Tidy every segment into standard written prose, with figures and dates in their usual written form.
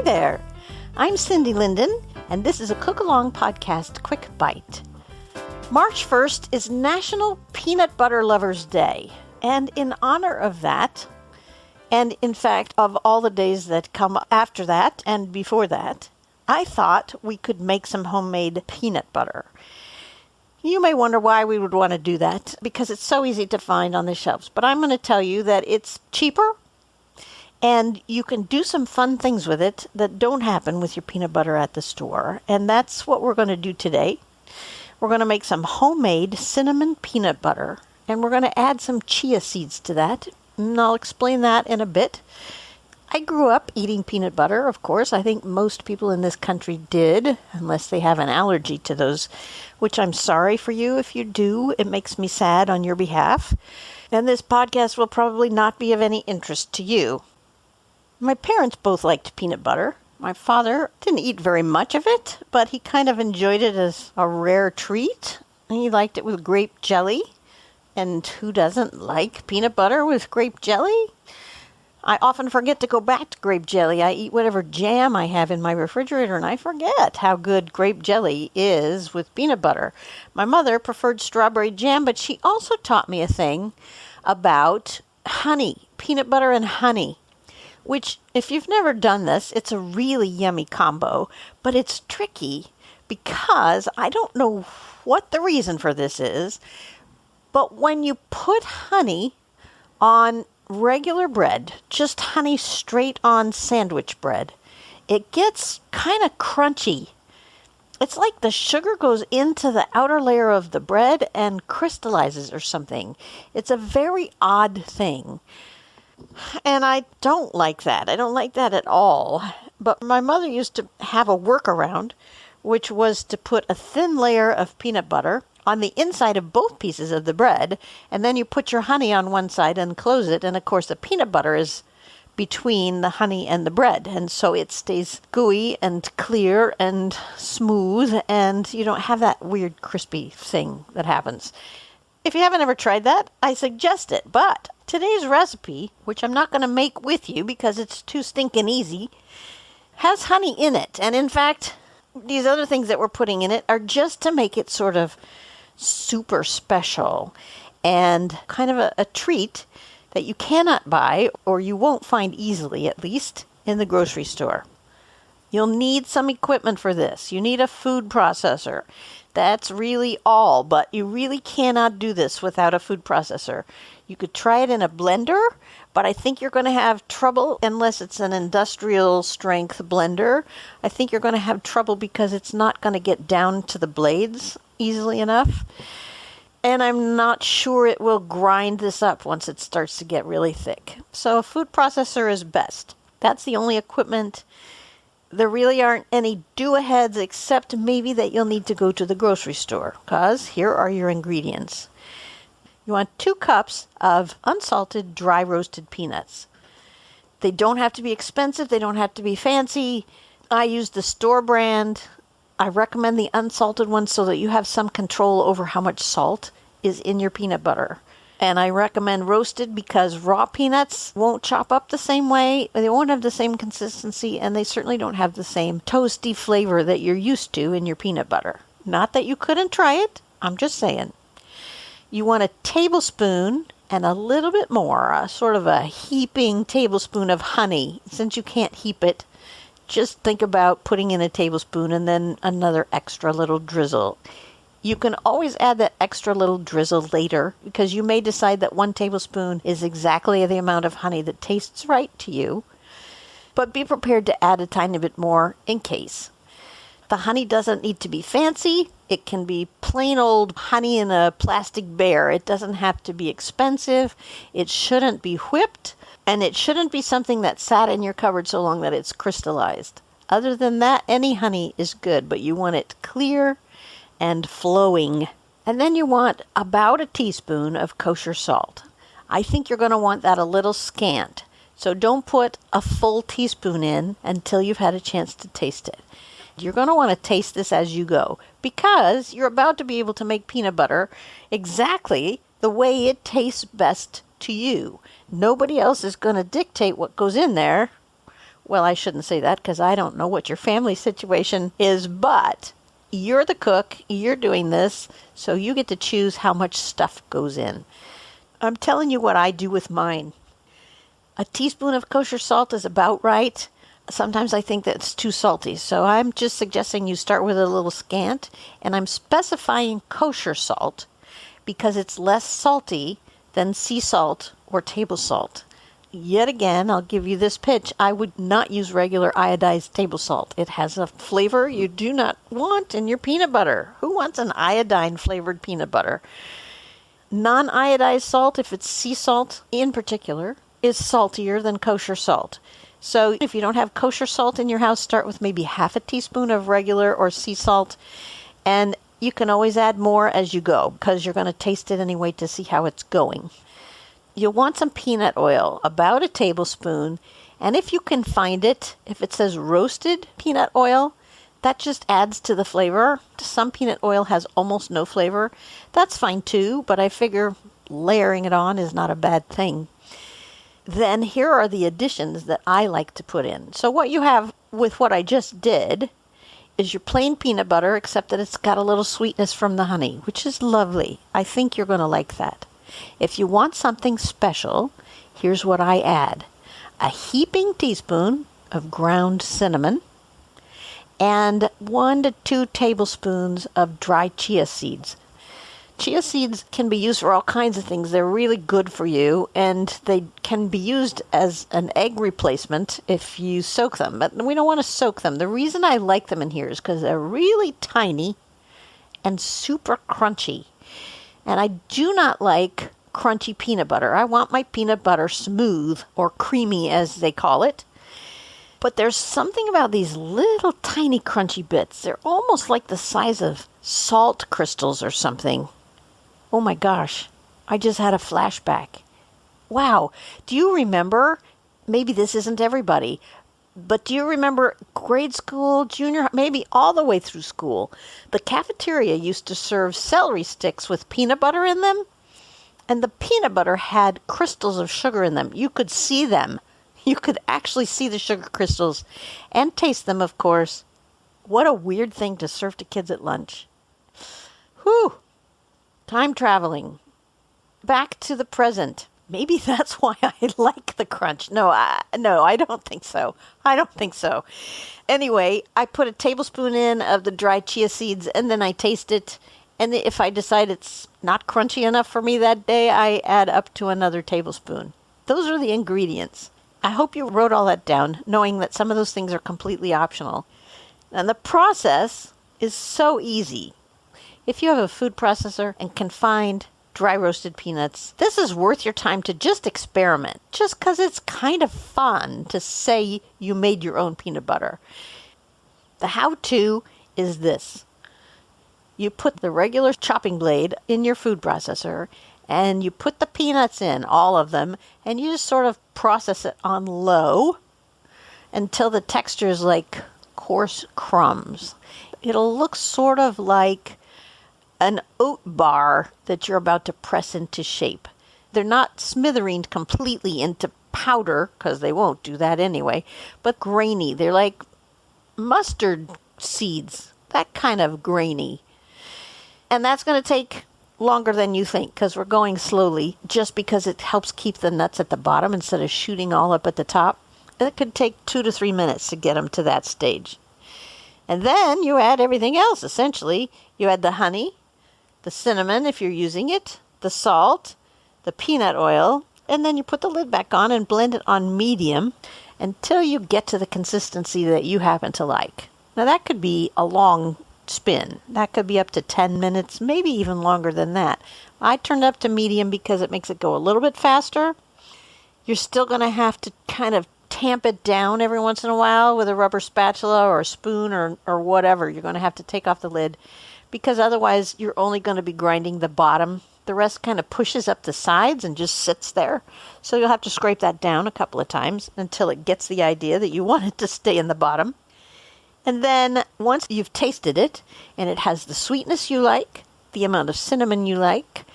there. I'm Cindy Linden, and this is a Cookalong podcast quick bite. March 1st is National Peanut Butter Lovers Day, and in honor of that, and in fact of all the days that come after that and before that, I thought we could make some homemade peanut butter. You may wonder why we would want to do that, because it's so easy to find on the shelves, but I'm going to tell you that it's cheaper, and you can do some fun things with it that don't happen with your peanut butter at the store. And that's what we're going to do today. We're going to make some homemade cinnamon peanut butter. And we're going to add some chia seeds to that. And I'll explain that in a bit. I grew up eating peanut butter, of course. I think most people in this country did, unless they have an allergy to those, which I'm sorry for you if you do. It makes me sad on your behalf. And this podcast will probably not be of any interest to you. My parents both liked peanut butter. My father didn't eat very much of it, but he kind of enjoyed it as a rare treat. He liked it with grape jelly. And who doesn't like peanut butter with grape jelly? I often forget to go back to grape jelly. I eat whatever jam I have in my refrigerator, and I forget how good grape jelly is with peanut butter. My mother preferred strawberry jam, but she also taught me a thing about honey, peanut butter and honey. Which, if you've never done this, it's a really yummy combo, but it's tricky because I don't know what the reason for this is, but when you put honey on regular bread, just honey straight on sandwich bread, it gets kind of crunchy. It's like the sugar goes into the outer layer of the bread and crystallizes or something. It's a very odd thing. And I don't like that. I don't like that at all. But my mother used to have a workaround, which was to put a thin layer of peanut butter on the inside of both pieces of the bread, and then you put your honey on one side and close it, and of course the peanut butter is between the honey and the bread, and so it stays gooey and clear and smooth, and you don't have that weird crispy thing that happens. If you haven't ever tried that, I suggest it, but today's recipe, which I'm not going to make with you because it's too stinking easy, has honey in it. And in fact, these other things that we're putting in it are just to make it sort of super special and kind of a treat that you cannot buy, or you won't find easily, at least, in the grocery store. You'll need some equipment for this. You need a food processor. That's really all, but you really cannot do this without a food processor. You could try it in a blender, but I think you're going to have trouble unless it's an industrial strength blender. I think you're going to have trouble because it's not going to get down to the blades easily enough. And I'm not sure it will grind this up once it starts to get really thick. So a food processor is best. That's the only equipment. There really aren't any do-aheads except maybe that you'll need to go to the grocery store, because here are your ingredients. You want 2 cups of unsalted dry roasted peanuts. They don't have to be expensive. They don't have to be fancy. I use the store brand. I recommend the unsalted one so that you have some control over how much salt is in your peanut butter. And I recommend roasted because raw peanuts won't chop up the same way. They won't have the same consistency, and they certainly don't have the same toasty flavor that you're used to in your peanut butter. Not that you couldn't try it. I'm just saying. You want a tablespoon and a little bit more, a sort of a heaping tablespoon of honey. Since you can't heap it, just think about putting in a tablespoon and then another extra little drizzle. You can always add that extra little drizzle later because you may decide that 1 tablespoon is exactly the amount of honey that tastes right to you. But be prepared to add a tiny bit more in case. The honey doesn't need to be fancy. It can be plain old honey in a plastic bear. It doesn't have to be expensive. It shouldn't be whipped. And it shouldn't be something that sat in your cupboard so long that it's crystallized. Other than that, any honey is good, but you want it clear and flowing. And then you want about a teaspoon of kosher salt. I think you're going to want that a little scant. So don't put a full teaspoon in until you've had a chance to taste it. You're going to want to taste this as you go because you're about to be able to make peanut butter exactly the way it tastes best to you. Nobody else is going to dictate what goes in there. Well, I shouldn't say that because I don't know what your family situation is, but you're the cook, you're doing this, so you get to choose how much stuff goes in. I'm telling you what I do with mine. A teaspoon of kosher salt is about right. Sometimes I think that it's too salty, so I'm just suggesting you start with a little scant, and I'm specifying kosher salt because it's less salty than sea salt or table salt. Yet again, I'll give you this pitch. I would not use regular iodized table salt. It has a flavor you do not want in your peanut butter. Who wants an iodine-flavored peanut butter? Non-iodized salt, if it's sea salt in particular, is saltier than kosher salt. So if you don't have kosher salt in your house, start with maybe half a teaspoon of regular or sea salt, and you can always add more as you go because you're going to taste it anyway to see how it's going. You'll want some peanut oil, about a tablespoon, and if you can find it, if it says roasted peanut oil, that just adds to the flavor. Some peanut oil has almost no flavor. That's fine too, but I figure layering it on is not a bad thing. Then here are the additions that I like to put in. So what you have with what I just did is your plain peanut butter, except that it's got a little sweetness from the honey, which is lovely. I think you're going to like that. If you want something special, here's what I add. A heaping teaspoon of ground cinnamon and 1 to 2 tablespoons of dry chia seeds. Chia seeds can be used for all kinds of things. They're really good for you, and they can be used as an egg replacement if you soak them. But we don't want to soak them. The reason I like them in here is because they're really tiny and super crunchy. And I do not like crunchy peanut butter. I want my peanut butter smooth or creamy, as they call it. But there's something about these little tiny crunchy bits. They're almost like the size of salt crystals or something. Oh my gosh, I just had a flashback. Wow, do you remember, maybe this isn't everybody, but do you remember grade school, junior, maybe all the way through school, the cafeteria used to serve celery sticks with peanut butter in them? And the peanut butter had crystals of sugar in them. You could see them. You could actually see the sugar crystals and taste them, of course. What a weird thing to serve to kids at lunch. Whew. Time traveling. Back to the present. Maybe that's why I like the crunch. No, I don't think so. I don't think so. Anyway, I put a tablespoon in of the dry chia seeds, and then I taste it. And if I decide it's not crunchy enough for me that day, I add up to another tablespoon. Those are the ingredients. I hope you wrote all that down, knowing that some of those things are completely optional. And the process is so easy. If you have a food processor and can find dry roasted peanuts, this is worth your time to just experiment, just because it's kind of fun to say you made your own peanut butter. The how-to is this. You put the regular chopping blade in your food processor, and you put the peanuts in, all of them, and you just sort of process it on low until the texture is like coarse crumbs. It'll look sort of like an oat bar that you're about to press into shape. They're not smithereened completely into powder, because they won't do that anyway, but grainy. They're like mustard seeds, that kind of grainy. And that's going to take longer than you think, because we're going slowly, just because it helps keep the nuts at the bottom instead of shooting all up at the top. It could take 2 to 3 minutes to get them to that stage. And then you add everything else, essentially. You add the honey, the cinnamon if you're using it, the salt, the peanut oil, and then you put the lid back on and blend it on medium until you get to the consistency that you happen to like. Now that could be a long spin. That could be up to 10 minutes, maybe even longer than that. I turned up to medium because it makes it go a little bit faster. You're still going to have to kind of tamp it down every once in a while with a rubber spatula or a spoon or whatever. You're going to have to take off the lid, because otherwise you're only going to be grinding the bottom. The rest kind of pushes up the sides and just sits there. So you'll have to scrape that down a couple of times until it gets the idea that you want it to stay in the bottom. And then once you've tasted it and it has the sweetness you like, the amount of cinnamon you like,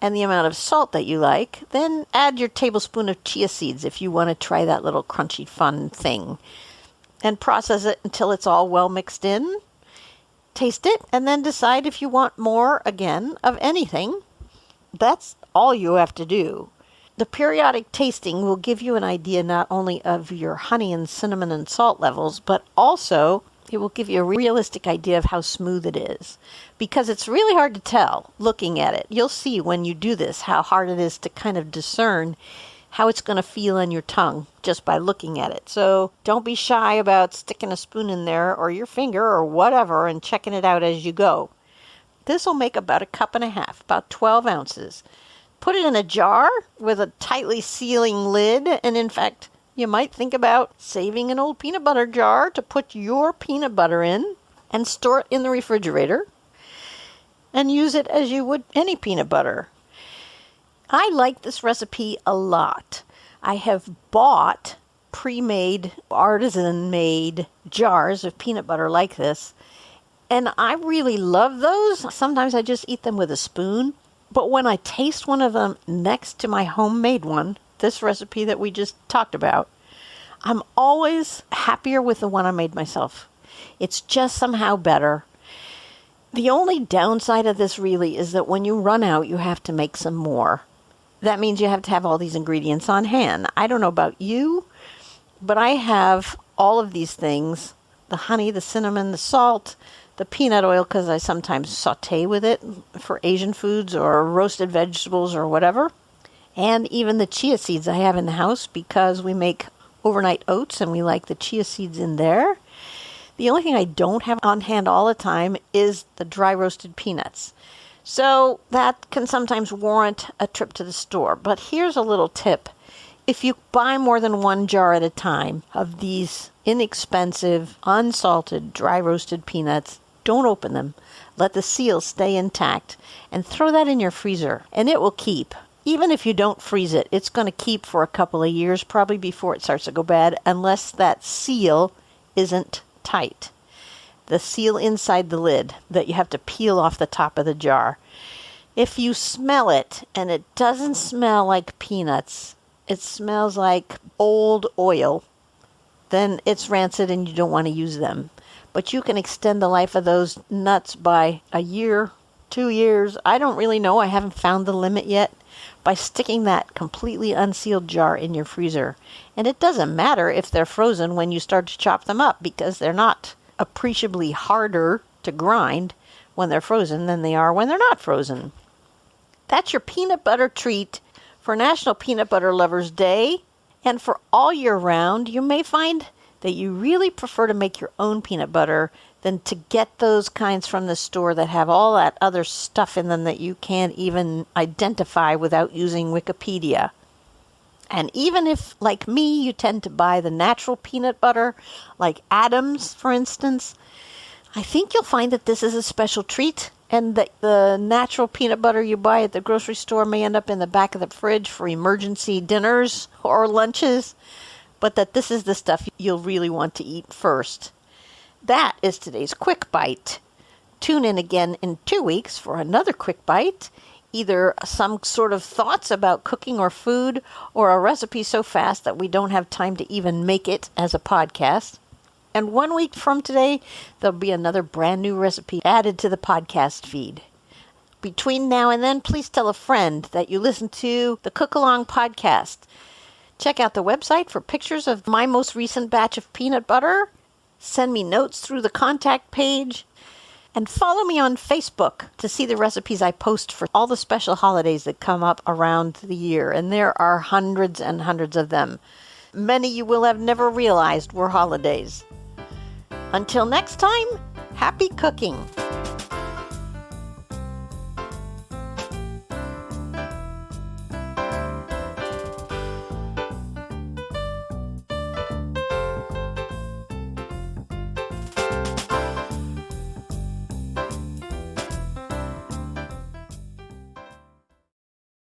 and the amount of salt that you like, then add your tablespoon of chia seeds if you want to try that little crunchy fun thing. And process it until it's all well mixed in. Taste it and then decide if you want more, again, of anything. That's all you have to do. The periodic tasting will give you an idea not only of your honey and cinnamon and salt levels, but also it will give you a realistic idea of how smooth it is. Because it's really hard to tell looking at it. You'll see when you do this how hard it is to kind of discern how it's going to feel on your tongue just by looking at it. So don't be shy about sticking a spoon in there or your finger or whatever and checking it out as you go. This will make about 1.5 cups, about 12 ounces. Put it in a jar with a tightly sealing lid, and in fact, you might think about saving an old peanut butter jar to put your peanut butter in and store it in the refrigerator and use it as you would any peanut butter. I like this recipe a lot. I have bought pre-made, artisan-made jars of peanut butter like this, and I really love those. Sometimes I just eat them with a spoon, but when I taste one of them next to my homemade one, this recipe that we just talked about, I'm always happier with the one I made myself. It's just somehow better. The only downside of this really is that when you run out, you have to make some more. That means you have to have all these ingredients on hand. I don't know about you, but I have all of these things, the honey, the cinnamon, the salt, the peanut oil, because I sometimes saute with it for Asian foods or roasted vegetables or whatever, and even the chia seeds I have in the house because we make overnight oats and we like the chia seeds in there. The only thing I don't have on hand all the time is the dry roasted peanuts. So that can sometimes warrant a trip to the store. But here's a little tip. If you buy more than one jar at a time of these inexpensive, unsalted, dry roasted peanuts, don't open them. Let the seal stay intact and throw that in your freezer and it will keep. Even if you don't freeze it, it's going to keep for a couple of years, probably before it starts to go bad, unless that seal isn't tight. The seal inside the lid that you have to peel off the top of the jar. If you smell it and it doesn't smell like peanuts, it smells like old oil, then it's rancid and you don't want to use them. But you can extend the life of those nuts by a year, 2 years. I don't really know. I haven't found the limit yet. By sticking that completely unsealed jar in your freezer. And it doesn't matter if they're frozen when you start to chop them up because they're not appreciably harder to grind when they're frozen than they are when they're not frozen. That's your peanut butter treat for National Peanut Butter Lovers Day. And for all year round, you may find that you really prefer to make your own peanut butter than to get those kinds from the store that have all that other stuff in them that you can't even identify without using Wikipedia. And even if, like me, you tend to buy the natural peanut butter, like Adams, for instance, I think you'll find that this is a special treat and that the natural peanut butter you buy at the grocery store may end up in the back of the fridge for emergency dinners or lunches, but that this is the stuff you'll really want to eat first. That is today's Quick Bite. Tune in again in 2 weeks for another Quick Bite. Either some sort of thoughts about cooking or food, or a recipe so fast that we don't have time to even make it as a podcast. And 1 week from today, there'll be another brand new recipe added to the podcast feed. Between now and then, please tell a friend that you listen to the Cookalong podcast. Check out the website for pictures of my most recent batch of peanut butter. Send me notes through the contact page. And follow me on Facebook to see the recipes I post for all the special holidays that come up around the year. And there are hundreds and hundreds of them. Many you will have never realized were holidays. Until next time, happy cooking!